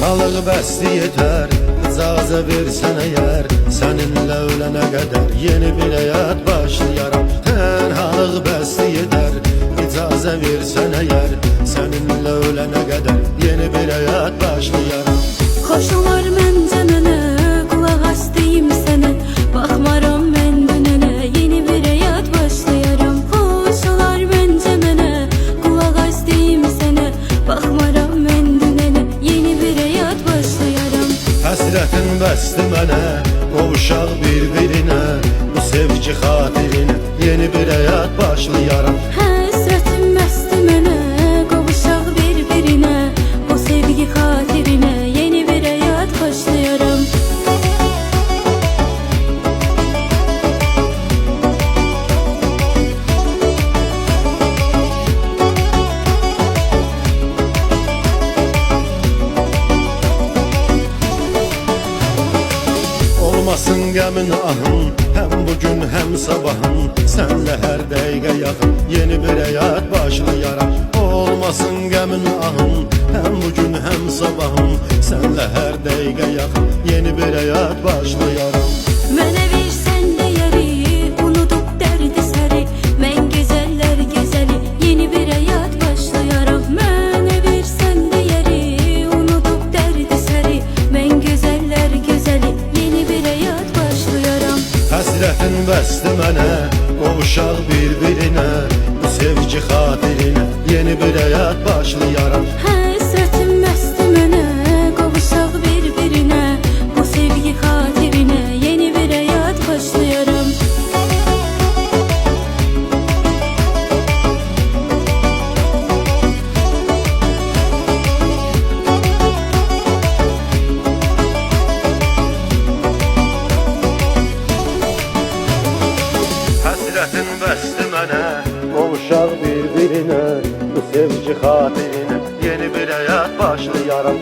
Tənhalıq bəsli yetər, icazə versən əgər, səninlə ölənə qədər yeni bir həyat başlayaram. Tənhalıq bəsli yetər, icazə versən əgər, səninlə ölənə qədər yeni bir həyat başlayaram. Xoş olar məncə mənə, qulaq as deyim sənə, baxmaram mən dönənə, yeni bir həyat başlayaram. Xoş olar məncə mənə, qulaq as deyim sənə, baxmaram mən dönənə, yeni bir həyat başlayaram. Həsrətin bəsdi mənə, qovuşaq bir-birinə, bu sevgi xatirinə yeni bir həyat başlayaram. Həsrətin bəsdi mənə, qovuşaq bir-birinə, bu sevgi xatirinə yeni bir həyat başlayaram. Olmasın qəmin ahın, həm bugün həm sabahın, sənlə hər dəqiqə yaxın yeni bir həyat başlayaram. Olmasın qəmin ahın, həm bugün həm sabahın, sənlə hər dəqiqə yaxın yeni bir həyat başlayaram. Mənə versən dəyəri, unudub dərdi səri, mən gözəllər gözəli yeni bir həyat başlayaram. Mənə versən dəyəri, unudub dərdi səri, mən gözəllər gözəli yeni bir həyat başlayaram. Həsrətin bəsdi mənə, qovuşaq bir-birinə, bu sevgi xatirinə yeni bir həyat başlayaram. Həsrətin bəsdi mənə, qovuşaq bir-birinə, bu sevgi xatirinə yeni bir həyat başlayaram. Həsrətin bəsdi mənə, qovuşaq bir-birinə, bu sevgi xatirinə yeni bir həyat başlayaram.